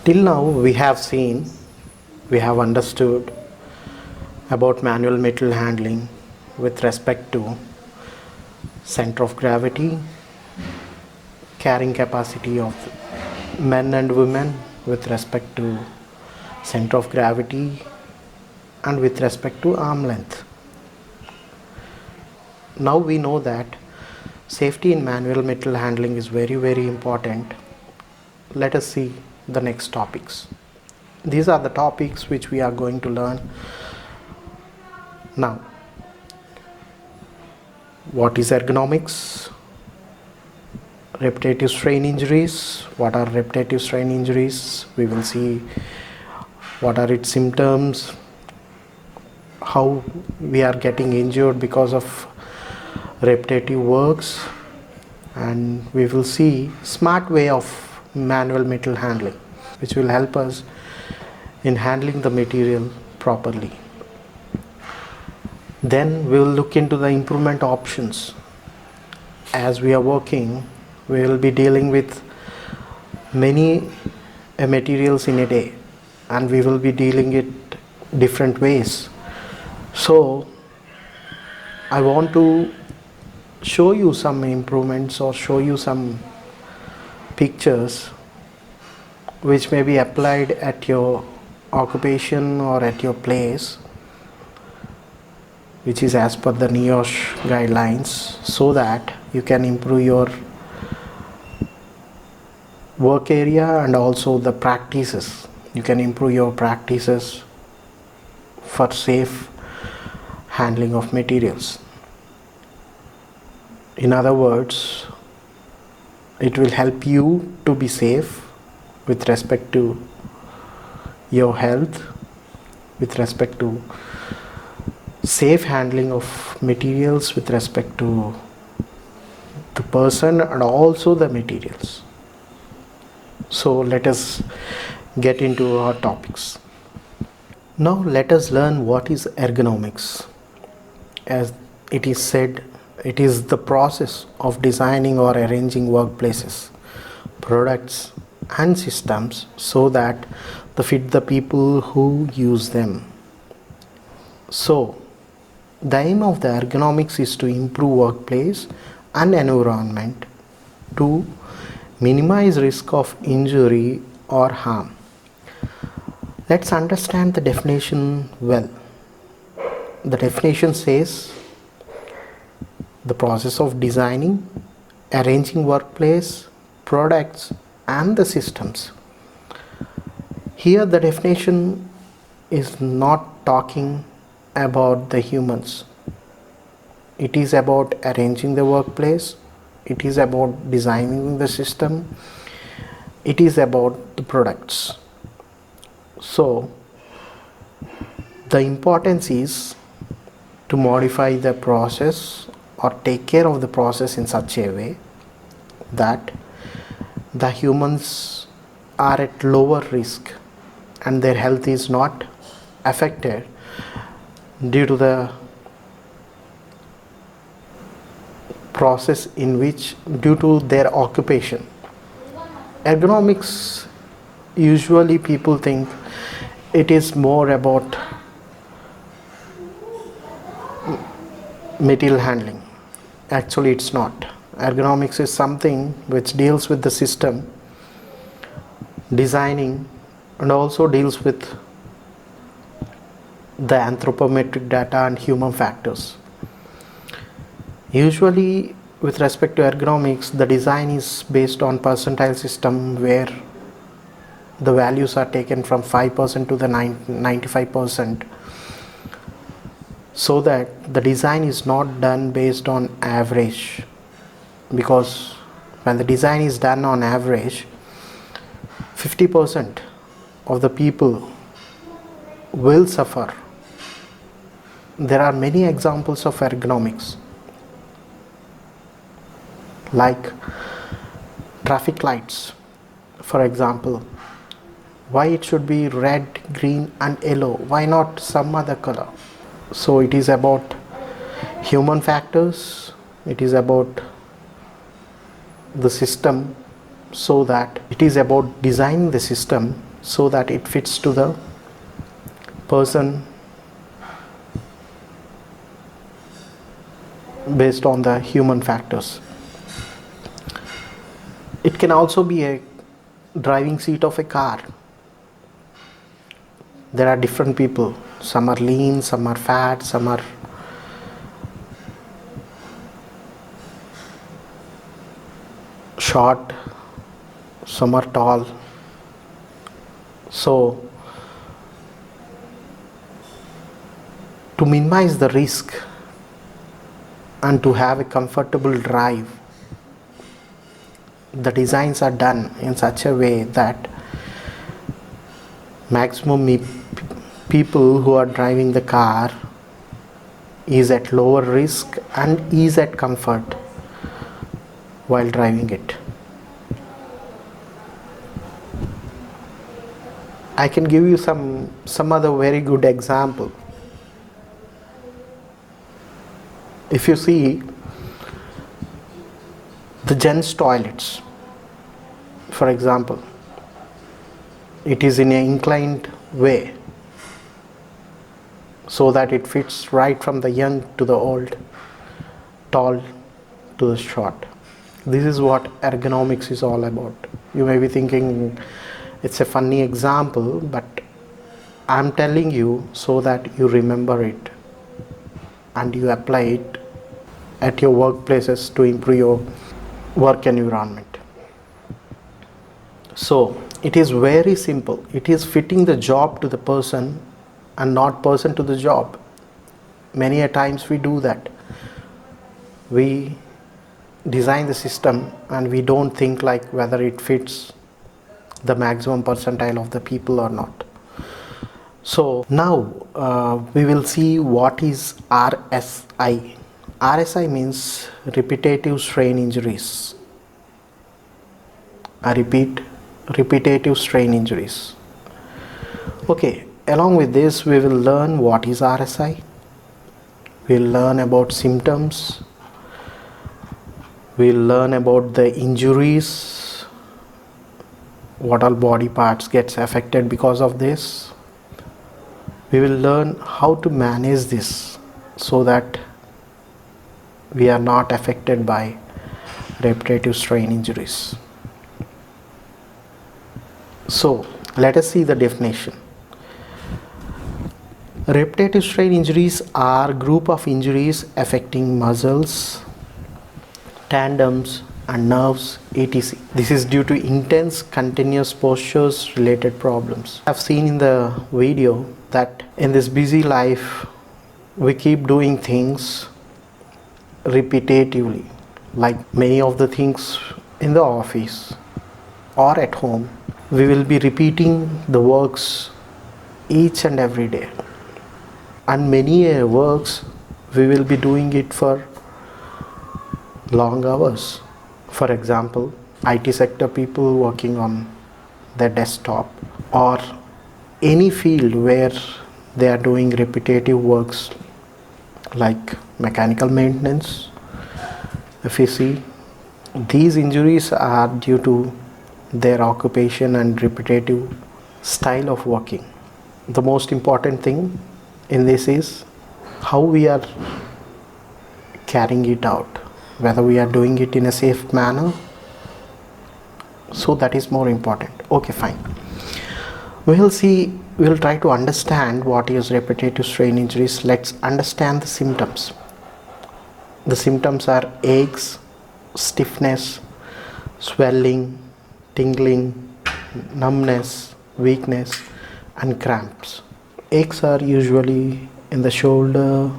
Till now we have seen, we have understood about manual material handling with respect to center of gravity, carrying capacity of men and women with respect to center of gravity and with respect to arm length. Now we know that safety in manual material handling is very important. Let us see the next topics. These are the topics which we are going to learn now. What is ergonomics? Repetitive strain injuries. What are repetitive strain injuries? We will see what are its symptoms, how we are getting injured because of repetitive works, and we will see smart way of manual material handling which will help us in handling the material properly. Then we will look into the improvement options. As we are working, we will be dealing with many materials in a day, and we will be dealing it different ways. So I want to show you some improvements or show you some pictures which may be applied at your occupation or at your place, which is as per the NIOSH guidelines, so that you can improve your work area and also the practices. You can improve your practices for safe handling of materials. In other words, it will help you to be safe with respect to your health, with respect to safe handling of materials, with respect to the person and also the materials. So let us get into our topics. Now let us learn what is ergonomics. As it is said, it is the process of designing or arranging workplaces, products and systems so that they fit the people who use them. So the aim of the ergonomics is to improve workplace and environment to minimize risk of injury or harm. Let's understand the definition well. The definition says the process of designing, arranging workplace, products and the systems. Here the definition is not talking about the humans. It is about arranging the workplace, it is about designing the system, it is about the products. So the importance is to modify the process or take care of the process in such a way that the humans are at lower risk and their health is not affected due to the process in which, due to their occupation. Ergonomics, usually people think it is more about material handling. Actually it's not. Ergonomics is something which deals with the system, designing, and also deals with the anthropometric data and human factors. Usually with respect to ergonomics, the design is based on percentile system where the values are taken from 5% to the 95%, so that the design is not done based on average, because when the design is done on average, 50% of the people will suffer. There are many examples of ergonomics, like traffic lights. For example, why it should be red, green and yellow? Why not some other color? So it is about human factors, it is about the system, so that it is about designing the system so that it fits to the person based on the human factors. It can also be a driving seat of a car. There are different people. Some are lean, some are fat, some are short, some are tall. So, to minimize the risk and to have a comfortable drive, the designs are done in such a way that maximum people who are driving the car is at lower risk and is at comfort while driving it. I can give you some other very good example. If you see the gents toilets, for example, it is in an inclined way so that it fits right from the young to the old, tall to the short. This is what ergonomics is all about. You may be thinking it's a funny example, but I'm telling you so that you remember it and you apply it at your workplaces to improve your work environment. So it is very simple. It is fitting the job to the person and not person to the job. Many a times we do that. We design the system and we don't think like whether it fits the maximum percentile of the people or not. So now we will see what is RSI. RSI means repetitive strain injuries. I repeat, repetitive strain injuries. Okay, along with this we will learn what is RSI. We'll learn about symptoms. We'll learn about the injuries, what all body parts gets affected because of this. We will learn how to manage this so that we are not affected by repetitive strain injuries. So let us see the definition. Repetitive strain injuries are group of injuries affecting muscles, tendons and nerves, etc. This is due to intense continuous postures related problems. I've seen in the video that in this busy life we keep doing things repetitively, like many of the things in the office or at home. We will be repeating the works each and every day, and many works we will be doing it for long hours. For example, IT sector people working on their desktop, or any field where they are doing repetitive works like mechanical maintenance. If you see, these injuries are due to their occupation and repetitive style of working. The most important thing in this is how we are carrying it out, whether we are doing it in a safe manner. So that is more important. Okay, fine. We'll try to understand what is repetitive strain injuries. Let's understand the symptoms. The symptoms are aches, stiffness, swelling, tingling, numbness, weakness and cramps. Aches are usually in the shoulder,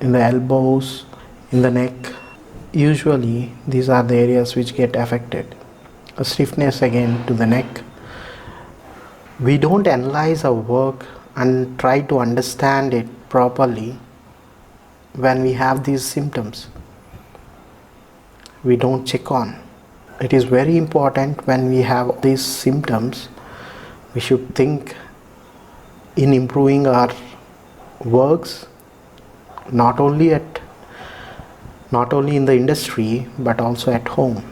in the elbows, in the neck. Usually these are the areas which get affected. A stiffness again to the neck. We don't analyze our work and try to understand it properly when we have these symptoms. We don't check on. It is very important when we have these symptoms, we should think in improving our works, not only in the industry but also at home,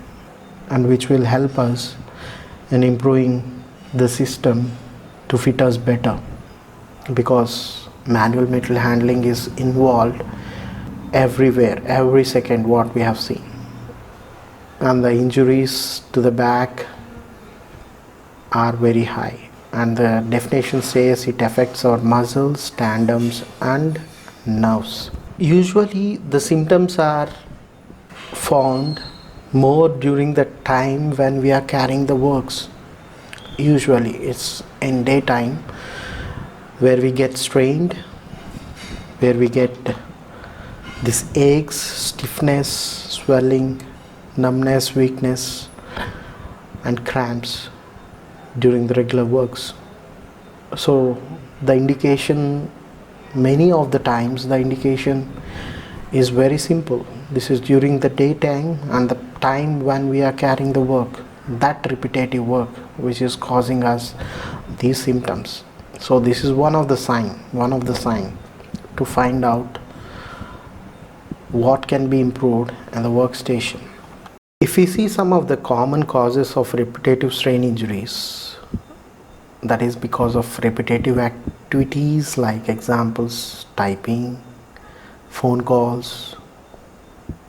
and which will help us in improving the system to fit us better, because manual material handling is involved everywhere, every second, what we have seen. And the injuries to the back are very high, and the definition says it affects our muscles, tendons and nerves. Usually the symptoms are found more during the time when we are carrying the works. Usually it's in daytime where we get strained, where we get this aches, stiffness, swelling, numbness, weakness and cramps during the regular works. So the indication, many of the times the indication is very simple. This is during the daytime and the time when we are carrying the work, that repetitive work which is causing us these symptoms. So this is one of the sign to find out what can be improved in the workstation. If we see some of the common causes of repetitive strain injuries, that is because of repetitive activities like examples, typing, phone calls,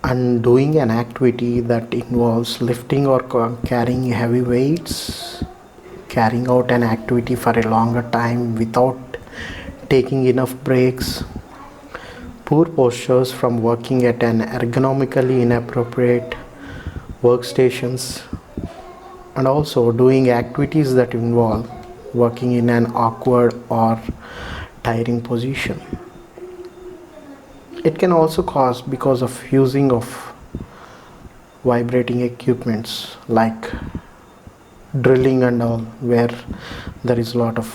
and doing an activity that involves lifting or carrying heavy weights, carrying out an activity for a longer time without taking enough breaks, poor postures from working at an ergonomically inappropriate workstations, and also doing activities that involve working in an awkward or tiring position. It can also cause because of using of vibrating equipments like drilling and all, where there is a lot of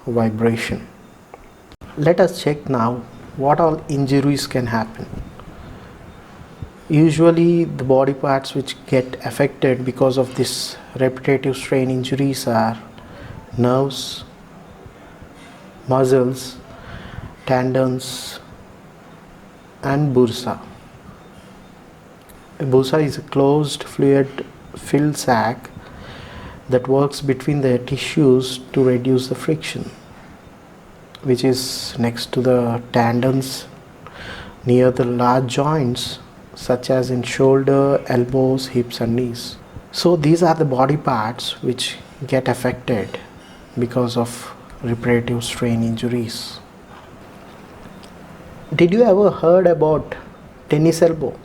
vibration. Let us check now what all injuries can happen. Usually the body parts which get affected because of this repetitive strain injuries are nerves, muscles, tendons and bursa. A bursa is a closed fluid filled sac that works between the tissues to reduce the friction, which is next to the tendons near the large joints such as in shoulder, elbows, hips and knees. So these are the body parts which get affected because of repetitive strain injuries. Did you ever heard about tennis elbow?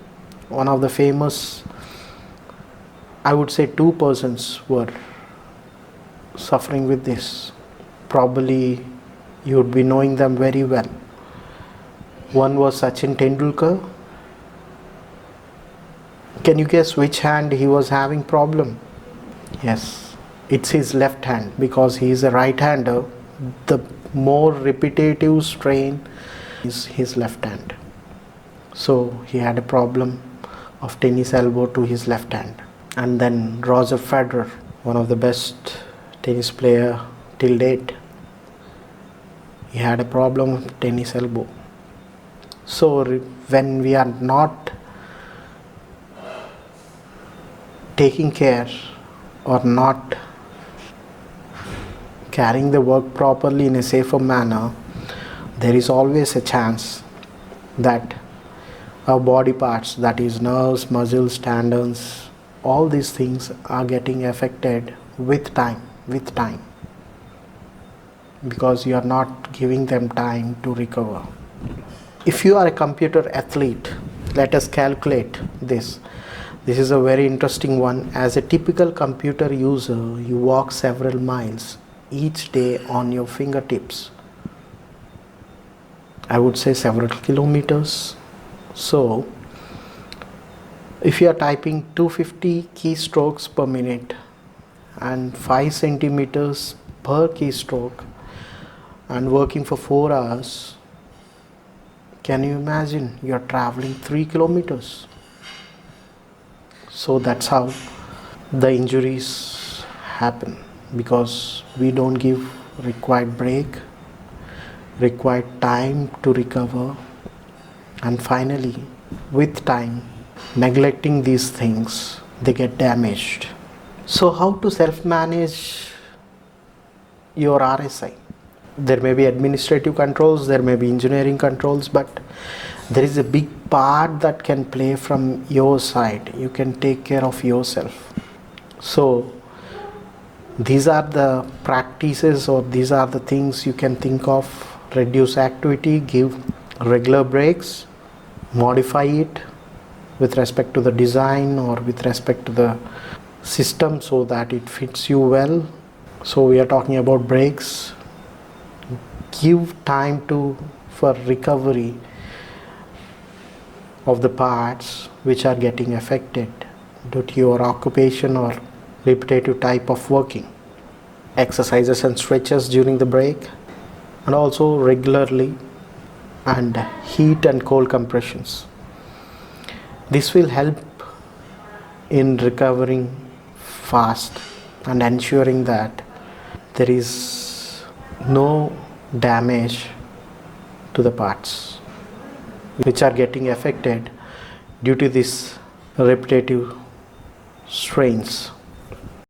One of the famous, I would say, two persons were suffering with this. Probably you would be knowing them very well. One was Sachin Tendulkar. Can you guess which hand he was having problem? Yes, it's his left hand, because he is a right-hander. The more repetitive strain is his left hand. So he had a problem of tennis elbow to his left hand. And then Roger Federer, one of the best tennis player till date, he had a problem of tennis elbow. So when we are not taking care or not carrying the work properly in a safer manner, there is always a chance that our body parts, that is nerves, muscles, tendons, all these things are getting affected with time, because you are not giving them time to recover. If you are a computer athlete, let us calculate this. This is a very interesting one. As a typical computer user, you walk several miles each day on your fingertips. I would say several kilometers. So, if you are typing 250 keystrokes per minute and 5 centimeters per keystroke and working for 4 hours, can you imagine you are traveling 3 kilometers? So that's how the injuries happen, because we don't give required break, required time to recover, and finally, with time, neglecting these things, they get damaged. So how to self-manage your RSI. There may be administrative controls, there may be engineering controls, but there is a big part that can play from your side. You can take care of yourself. So these are the practices, or these are the things you can think of. Reduce activity, give regular breaks, modify it with respect to the design or with respect to the system so that it fits you well. So we are talking about breaks. Give time for recovery of the parts which are getting affected due to your occupation or repetitive type of working. Exercises and stretches during the break, and also regularly, and heat and cold compressions. This will help in recovering fast and ensuring that there is no damage to the parts which are getting affected due to these repetitive strains.